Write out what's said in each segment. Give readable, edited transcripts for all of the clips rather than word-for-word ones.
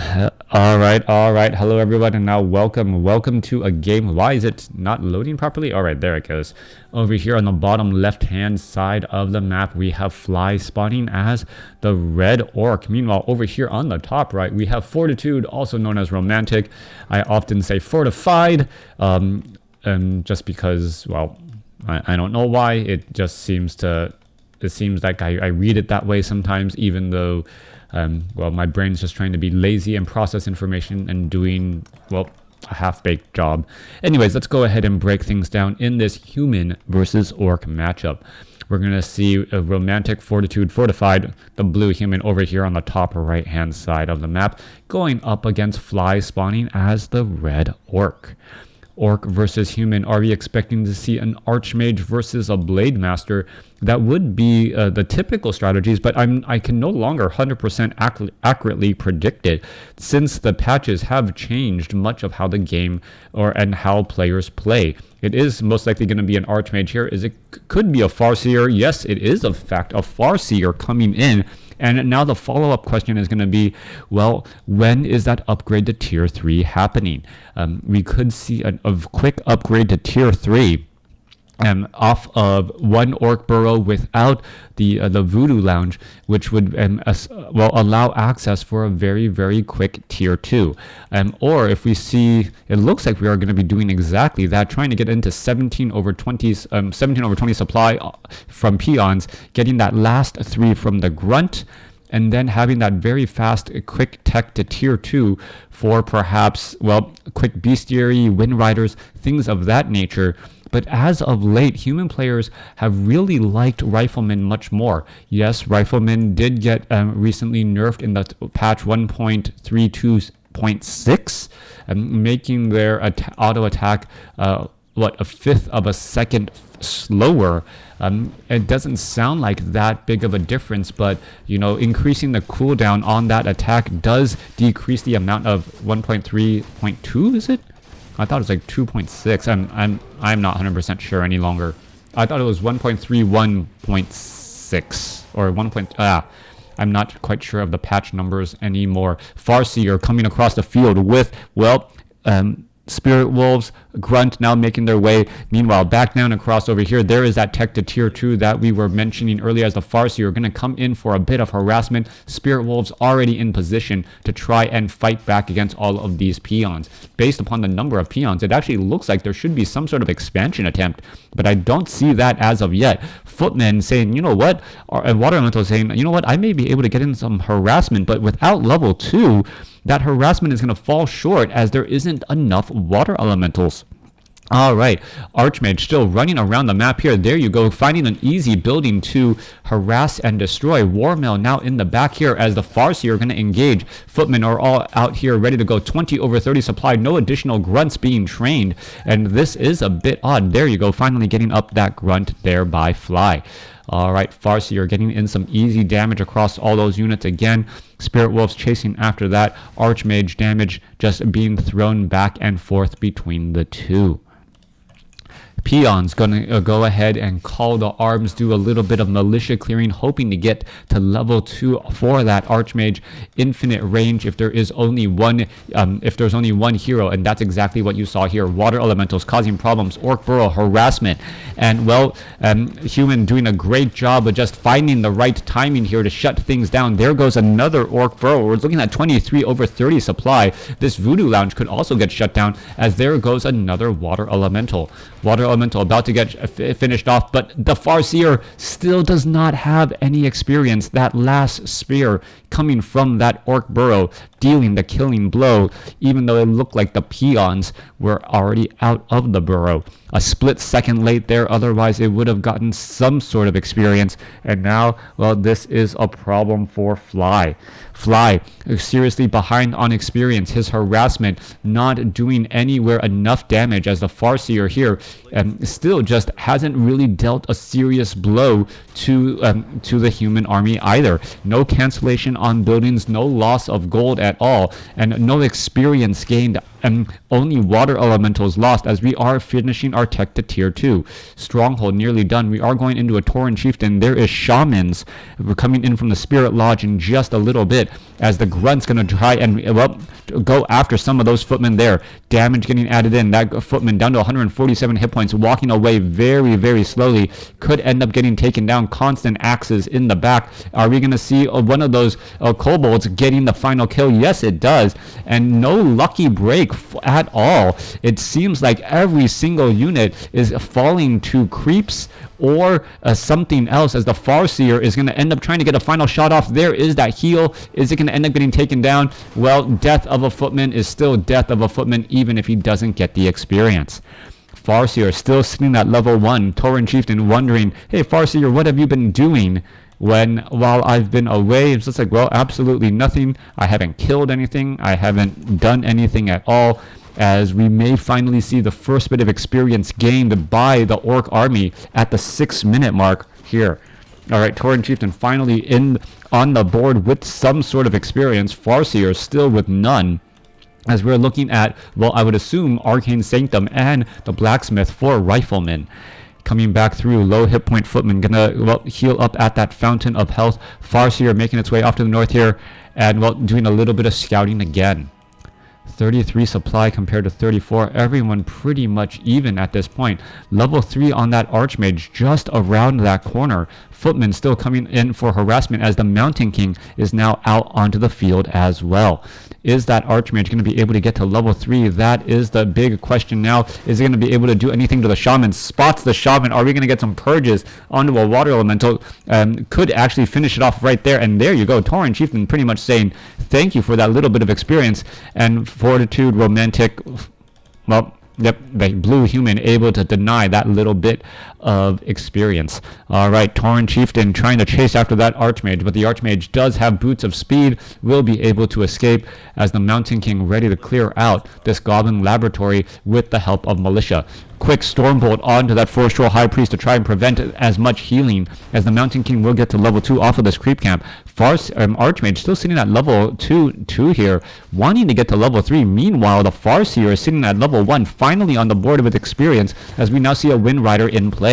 All right. Hello, everyone, and now welcome to a game. Why is it not loading properly? All right, there it goes. Over here on the bottom left-hand side of the map, we have Fly spawning as the red orc. Meanwhile, over here on the top right, we have Fortitude, also known as Romantic. I often say Fortified, just because, well, I don't know why. It just seems to. It seems like I read it that way sometimes, even though. Well, my brain's just trying to be lazy and process information and doing, well, a half-baked job. Anyways, let's go ahead and break things down in this human versus orc matchup. We're going to see a Romantic, Fortitude, Fortified, the blue human over here on the top right-hand side of the map, going up against Fly spawning as the red orc. Orc versus human. Are we expecting to see an Archmage versus a Blade Master? That would be the typical strategies, but I can no longer 100% accurately predict it, since the patches have changed much of how the game and how players play. It is most likely going to be an Archmage here. It could be a Farseer. Yes, it is a fact, a Farseer coming in. And now the follow-up question is going to be, well, when is that upgrade to Tier 3 happening? We could see a quick upgrade to Tier 3 off of one orc burrow without the Voodoo Lounge, which would allow access for a very quick Tier 2. Or if we see, it looks like we are going to be doing exactly that, trying to get into 17 over 20 supply from peons, getting that last 3 from the grunt, and then having that very fast quick tech to Tier 2 for perhaps, well, quick bestiary, wind riders, things of that nature. But as of late, human players have really liked Riflemen much more. Yes, Riflemen did get recently nerfed in the patch 1.32.6, making their auto attack a fifth of a second slower. It doesn't sound like that big of a difference, but increasing the cooldown on that attack does decrease the amount of 1.3.2, is it? I thought it was like 2.6. I'm not 100% sure any longer. I thought it was 1.31.6 or 1. I'm not quite sure of the patch numbers anymore. Farseer coming across the field with, well, Spirit Wolves, Grunt now making their way. Meanwhile, back down across over here, there is that tech to Tier 2 that we were mentioning earlier as the Farseer are going to come in for a bit of harassment. Spirit Wolves already in position to try and fight back against all of these peons. Based upon the number of peons, it actually looks like there should be some sort of expansion attempt, but I don't see that as of yet. Footmen saying, you know what, and Water Elemental saying, you know what, I may be able to get in some harassment, but without level 2, that harassment is going to fall short as there isn't enough water elementals. All right, Archmage still running around the map here. There you go, finding an easy building to harass and destroy. Warmail now in the back here as the Farseer are going to engage. Footmen are all out here ready to go. 20 over 30 supply, no additional grunts being trained, and this is a bit odd. There you go, finally getting up that grunt there by Fly. All right, Farseer getting in some easy damage across all those units again. Spirit Wolves chasing after that. Archmage damage just being thrown back and forth between the two. Peon's gonna go ahead and call the arms, do a little bit of militia clearing, hoping to get to level 2 for that Archmage. Infinite range if there is only one, if there's only one hero, and that's exactly what you saw here. Water elementals causing problems, orc burrow harassment, and well, human doing a great job of just finding the right timing here to shut things down. There goes another orc burrow. We're looking at 23 over 30 supply. This Voodoo Lounge could also get shut down as there goes another water elemental. Water elemental about to get finished off, but the Farseer still does not have any experience. That last spear coming from that orc burrow dealing the killing blow, even though it looked like the peons were already out of the burrow. A split second late there, otherwise it would have gotten some sort of experience, and now, well, this is a problem for Fly. Fly seriously behind on experience. His harassment not doing anywhere enough damage as the Farseer here still just hasn't really dealt a serious blow to the human army either. No cancellation on buildings, no loss of gold at all, and no experience gained and only water elementals lost as we are finishing our tech to tier 2. Stronghold nearly done. We are going into a Tauren Chieftain. There is Shamans. We're coming in from the Spirit Lodge in just a little bit as the Grunt's going to try and go after some of those footmen there. Damage getting added in. That footman down to 147 hit points, walking away very, very slowly. Could end up getting taken down. Constant axes in the back. Are we going to see one of those kobolds getting the final kill? Yes, it does. And no lucky break at all. It seems like every single unit is falling to creeps or something else, as the Farseer is going to end up trying to get a final shot off. There is that heal. Is it going to end up getting taken down? Well, death of a footman is still death of a footman, even if he doesn't get the experience. Farseer still sitting at level 1. Tauren Chieftain wondering, hey Farseer, what have you been doing while I've been away? It's just like, well, absolutely nothing. I haven't killed anything. I haven't done anything at all. As we may finally see the first bit of experience gained by the Orc army at the 6-minute mark here. All right, Tauren Chieftain finally on the board with some sort of experience. Farseer still with none, as we're looking at, well, I would assume Arcane Sanctum and the Blacksmith for Riflemen. Coming back through, low hit point footman gonna heal up at that Fountain of Health. Farseer making its way off to the north here, and doing a little bit of scouting again. 33 supply compared to 34. Everyone pretty much even at this point. Level 3 on that Archmage just around that corner. Footman still coming in for harassment as the Mountain King is now out onto the field as well. Is that Archmage going to be able to get to level 3? That is the big question now. Is he going to be able to do anything to the Shaman? Spots the Shaman. Are we going to get some purges onto a Water Elemental? Could actually finish it off right there. And there you go. Tauren Chieftain pretty much saying thank you for that little bit of experience. And Fortitude, Romantic, well, yep, the blue human able to deny that little bit of experience. All right, Tauren Chieftain trying to chase after that Archmage, but the Archmage does have boots of speed, will be able to escape as the Mountain King ready to clear out this Goblin Laboratory with the help of Militia. Quick Stormbolt onto that Forest Troll High Priest to try and prevent as much healing as the Mountain King will get to level 2 off of this creep camp. Archmage still sitting at level 2 here, wanting to get to level 3. Meanwhile, the Farseer is sitting at level 1, finally on the board with experience, as we now see a Wind Rider in play.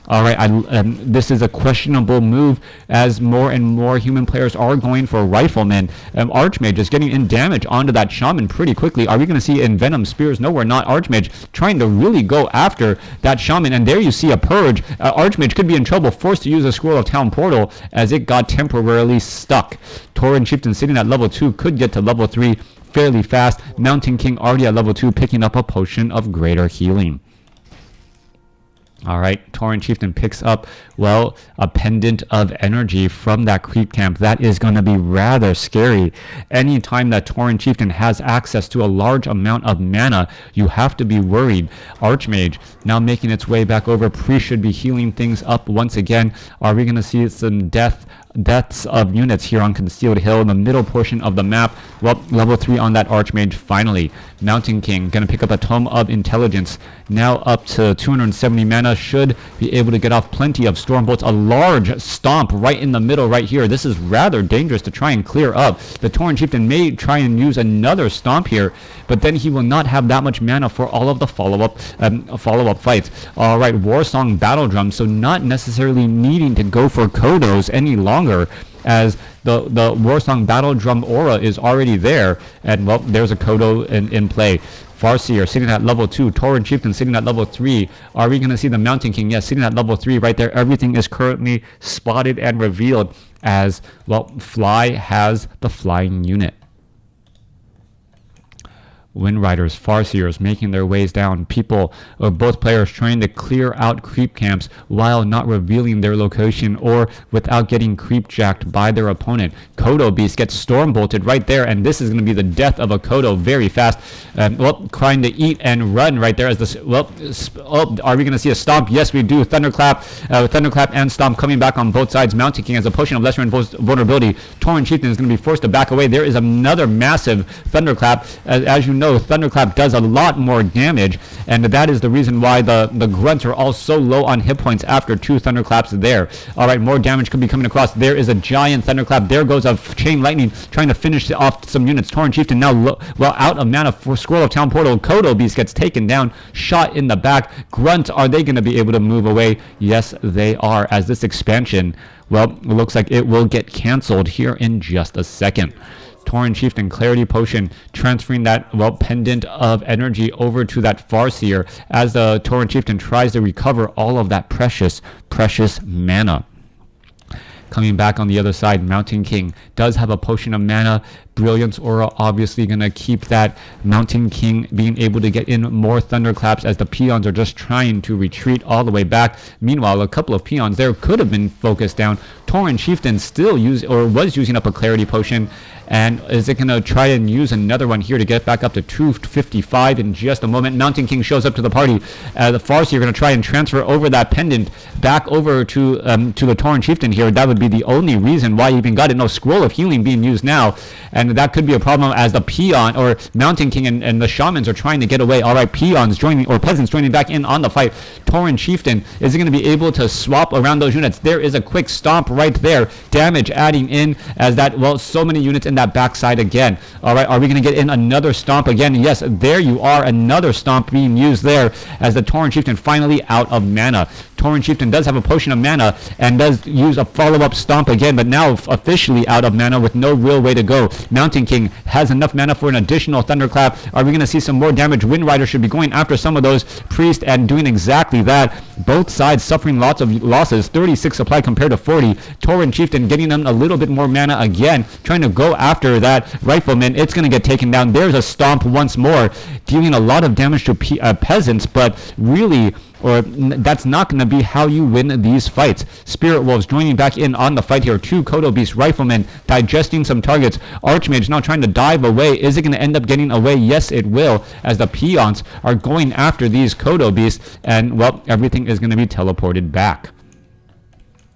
All right, this is a questionable move as more and more human players are going for Riflemen. Archmage is getting in damage onto that Shaman pretty quickly. Are we going to see Envenom Spears? No, we're not. Archmage trying to really go after that Shaman, and there you see a Purge. Archmage could be in trouble, forced to use a Scroll of Town Portal as it got temporarily stuck. Tauren Chieftain sitting at level 2 could get to level 3 fairly fast. Mountain King already at level 2 picking up a Potion of Greater Healing. All right, Tauren Chieftain picks up, well, a Pendant of Energy from that creep camp. That is going to be rather scary. Anytime that Tauren Chieftain has access to a large amount of mana, you have to be worried. Archmage now making its way back over. Priest should be healing things up once again. Are we going to see some deaths of units here on Concealed Hill in the middle portion of the map? Well, level 3 on that Archmage finally. Mountain King going to pick up a Tome of Intelligence. Now up to 270 mana. Should be able to get off plenty of Stormbolts. A large stomp right in the middle right here. This is rather dangerous to try and clear up. The Tauren Chieftain may try and use another stomp here, but then he will not have that much mana for all of the follow-up fights. All right, Warsong Battle Drum, so not necessarily needing to go for Kodos any longer, as the Warsong Battle Drum aura is already there, and well, there's a Kodo in play. Farseer sitting at level 2, Tauren Chieftain sitting at level 3. Are we going to see the Mountain King? Yes, sitting at level 3 right there. Everything is currently spotted and revealed as, well, Fly has the flying unit. Wind Riders, Farseers making their ways down. People, or both players, trying to clear out creep camps while not revealing their location or without getting creep jacked by their opponent. Kodo Beast gets storm bolted right there, and this is going to be the death of a Kodo very fast. Well, trying to eat and run right there as this. Well, are we going to see a stomp? Yes, we do. Thunderclap and stomp coming back on both sides. Mountain King has a potion of lesser invulnerability. Tauren Chieftain is going to be forced to back away. There is another massive thunderclap, as you know. know Thunderclap does a lot more damage, and that is the reason why the grunts are all so low on hit points after 2 Thunderclaps there. All right, more damage could be coming across. There is a giant Thunderclap. There goes a Chain Lightning trying to finish off some units. Tauren Chieftain now out of mana for Scroll of Town Portal. Kodo Beast gets taken down, shot in the back. Grunts, are they going to be able to move away? Yes, they are, as this expansion, well, it looks like it will get canceled here in just a second. Tauren Chieftain, Clarity Potion, transferring that, well, pendant of energy over to that Farseer as the Tauren Chieftain tries to recover all of that precious mana. Coming back on the other side, Mountain King does have a potion of mana. Brilliance Aura obviously going to keep that Mountain King being able to get in more Thunderclaps as the peons are just trying to retreat all the way back. Meanwhile, a couple of peons there could have been focused down. Tauren Chieftain still was using up a Clarity Potion, and is it going to try and use another one here to get back up to 255 in just a moment? Mountain King shows up to the party. The Farseer are going to try and transfer over that pendant back over to the Tauren Chieftain here. That would be the only reason why he even got it. No Scroll of Healing being used now, and that could be a problem as the peon or Mountain King and the shamans are trying to get away. All right, peons joining, or peasants joining back in on the fight. Tauren Chieftain, is he going to be able to swap around those units? There is a quick stomp right there. Damage adding in as that, well, so many units in that backside again. All right, are we going to get in another stomp again? Yes, there you are. Another stomp being used there as the Tauren Chieftain finally out of mana. Tauren Chieftain does have a potion of mana and does use a follow-up stomp again, but now officially out of mana with no real way to go. Mountain King has enough mana for an additional Thunderclap. Are we going to see some more damage? Wind Rider should be going after some of those priests and doing exactly that. Both sides suffering lots of losses. 36 supply compared to 40. Tauren Chieftain getting them a little bit more mana again, trying to go after that Rifleman. It's going to get taken down. There's a stomp once more, dealing a lot of damage to peasants, but really, or that's not going to be how you win these fights. Spirit Wolves joining back in on the fight here. 2 Kodo Beast Riflemen digesting some targets. Archmage now trying to dive away. Is it going to end up getting away? Yes, it will, as the peons are going after these Kodo Beasts, and, well, everything is going to be teleported back.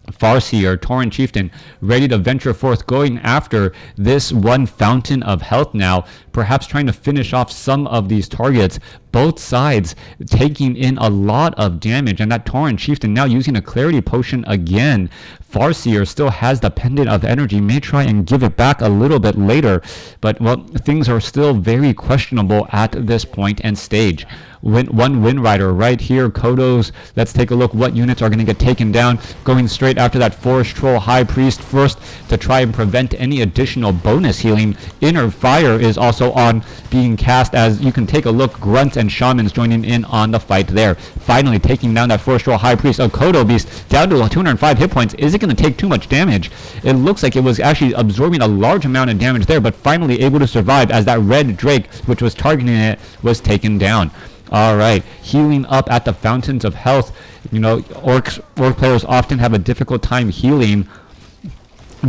Farseer, Tauren Chieftain, ready to venture forth, going after this one Fountain of Health now, perhaps trying to finish off some of these targets. Both sides taking in a lot of damage, and that Tauren Chieftain now using a Clarity Potion again. Farseer still has the Pendant of Energy, may try and give it back a little bit later, but, well, things are still very questionable at this point and stage. One Wind Rider right here. Kodos, let's take a look what units are going to get taken down. Going straight after that Forest Troll High Priest first to try and prevent any additional bonus healing. Inner Fire is also on being cast, as you can take a look. Grunts and Shamans joining in on the fight there. Finally taking down that Forest Troll High Priest. A Kodo Beast down to 205 hit points. Is it going to take too much damage? It looks like it was actually absorbing a large amount of damage there, but finally able to survive as that Red Drake, which was targeting it, was taken down. All right, healing up at the Fountains of Health. You know, orc players often have a difficult time healing.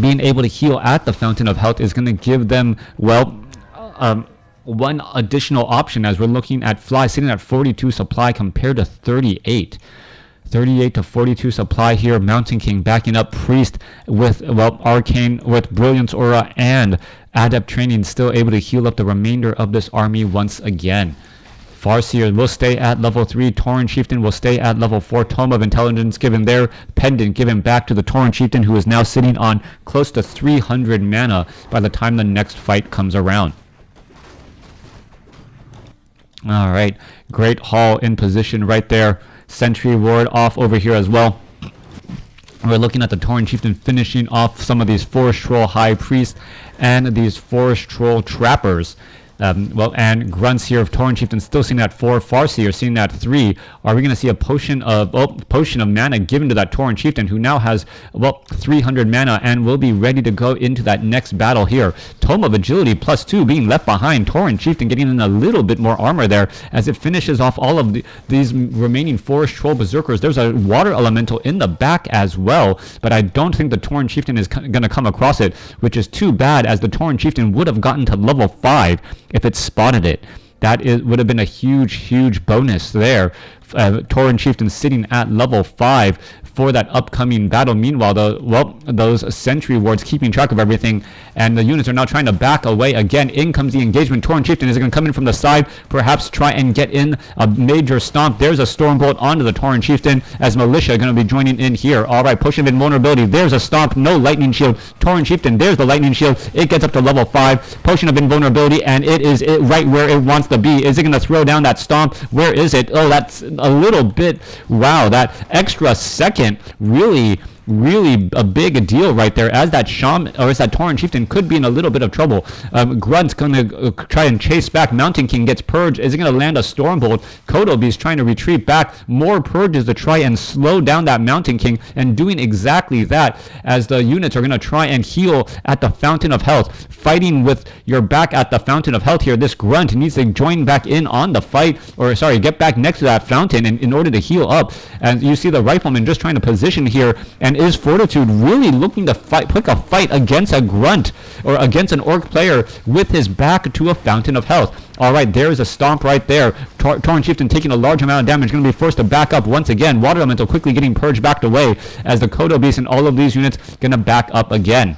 Being able to heal at the Fountain of Health is going to give them, well, one additional option, as we're looking at Fly sitting at 42 supply compared to 38. 38 to 42 supply here. Mountain King backing up Priest with, well, Arcane, with Brilliance Aura and Adept Training, still able to heal up the remainder of this army once again. Farseer will stay at level 3. Tauren Chieftain will stay at level 4. Tome of Intelligence given their pendant, given back to the Tauren Chieftain, who is now sitting on close to 300 mana by the time the next fight comes around. All right, Great Hall in position right there. Sentry Ward off over here as well. We're looking at the Tauren Chieftain finishing off some of these Forest Troll High Priests and these Forest Troll Trappers. Well, and Grunts here of Tauren Chieftain still seeing that 4. Farseer seeing that 3. Are we going to see a potion of mana given to that Tauren Chieftain, who now has, well, 300 mana and will be ready to go into that next battle here. Tome of Agility +2 being left behind. Tauren Chieftain getting in a little bit more armor there as it finishes off all of these remaining Forest Troll Berserkers. There's a Water Elemental in the back as well, but I don't think the Tauren Chieftain is going to come across it, which is too bad, as the Tauren Chieftain would have gotten to level 5 if it spotted it. That would have been a huge bonus there. Tauren Chieftain sitting at level 5. for that upcoming battle. Meanwhile, those sentry wards keeping track of everything, and the units are now trying to back away again. In comes the engagement. Tauren Chieftain is going to come in from the side, perhaps try and get in a major stomp. There's a Stormbolt onto the Tauren Chieftain as Militia going to be joining in here. All right, push of invulnerability. There's a stomp. No lightning shield. Tauren Chieftain. There's the lightning shield. It gets up to level 5. Potion of invulnerability, and it is right where it wants to be. Is it going to throw down that stomp? Where is it? Oh, that's a little bit. Wow, that extra second really a big deal right there, as that Shaman, or as that Tauren Chieftain could be in a little bit of trouble. Grunt's gonna try and chase back. Mountain King gets purged. Is it gonna land a Stormbolt? Kodobe's trying to retreat back. More purges to try and slow down that Mountain King, and doing exactly that as the units are gonna try and heal at the Fountain of Health. Fighting with your back at the Fountain of Health here, this Grunt needs to join back in on the fight, or sorry, get back next to that fountain in order to heal up. And you see the Rifleman just trying to position here, and is Fortitude really looking to pick a fight against a Grunt or against an Orc player with his back to a Fountain of Health? All right, there's a stomp right there. Tauren Chieftain taking a large amount of damage, going to be forced to back up once again. Water Elemental quickly getting purged backed away as the Kodo Beast and all of these units going to back up again.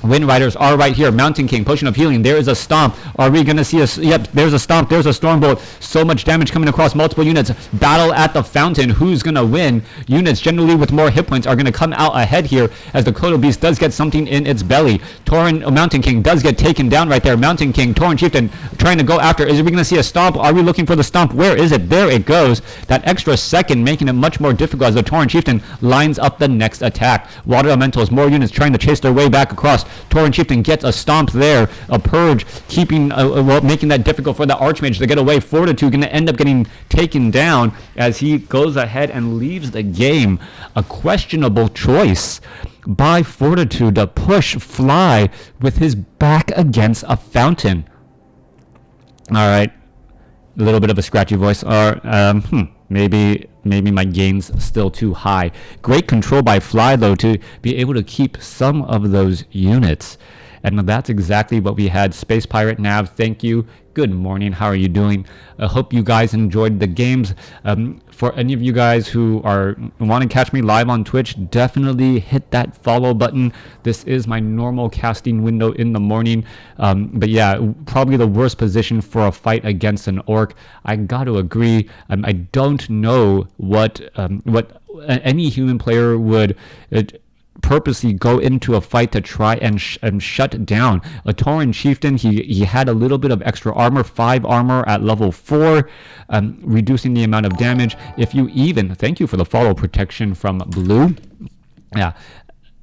Wind Riders are right here. Mountain King, Potion of Healing. There is a stomp. Are we going to see a... Yep, there's a stomp. There's a Stormbolt. So much damage coming across multiple units. Battle at the fountain. Who's going to win? Units generally with more hit points are going to come out ahead here as the Kodo Beast does get something in its belly. Mountain King does get taken down right there. Mountain King, Tauren Chieftain trying to go after. Is we going to see a stomp? Are we looking for the stomp? Where is it? There it goes. That extra second making it much more difficult as the Tauren Chieftain lines up the next attack. Water Elementals, more units trying to chase their way back across. Tauren Chieftain gets a stomp there, a purge, keeping making that difficult for the Archmage to get away. Fortitude going to end up getting taken down as he goes ahead and leaves the game. A questionable choice by Fortitude to push Fly with his back against a fountain. All right, a little bit of a scratchy voice. Maybe my gain's still too high. Great control by Fly, though, to be able to keep some of those units. And that's exactly what we had. Space Pirate Nav, thank you. Good morning. How are you doing? I hope you guys enjoyed the games. For any of you guys who want to catch me live on Twitch, definitely hit that follow button. This is my normal casting window in the morning. But yeah, probably the worst position for a fight against an Orc. I got to agree. I don't know what any human player would purposely go into a fight to try and shut down a Tauren Chieftain. He had a little bit of extra armor, 5 armor at level 4, reducing the amount of damage. If you even, thank you for the follow protection from Blue. Yeah,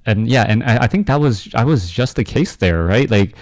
and I think that was just the case there, right? Like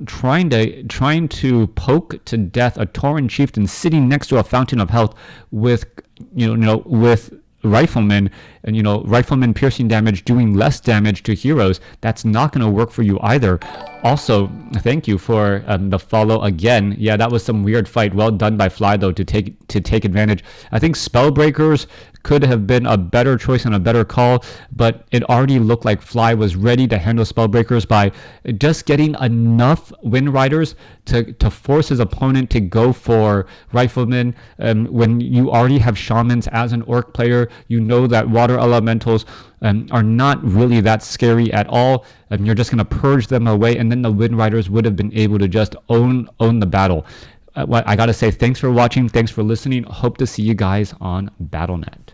trying to poke to death a Tauren Chieftain sitting next to a Fountain of Health with with Riflemen, and Riflemen piercing damage doing less damage to heroes. That's not going to work for you either. Also, thank you for the follow again. Yeah, that was some weird fight. Well done by Fly, though, to take advantage. I think Spellbreakers could have been a better choice and a better call, but it already looked like Fly was ready to handle Spellbreakers by just getting enough Wind Riders to force his opponent to go for Riflemen. When you already have Shamans as an Orc player, you know that Water Elementals are not really that scary at all. You're just going to purge them away, and then the Wind Riders would have been able to just own the battle. I gotta say, thanks for watching, thanks for listening. Hope to see you guys on BattleNet.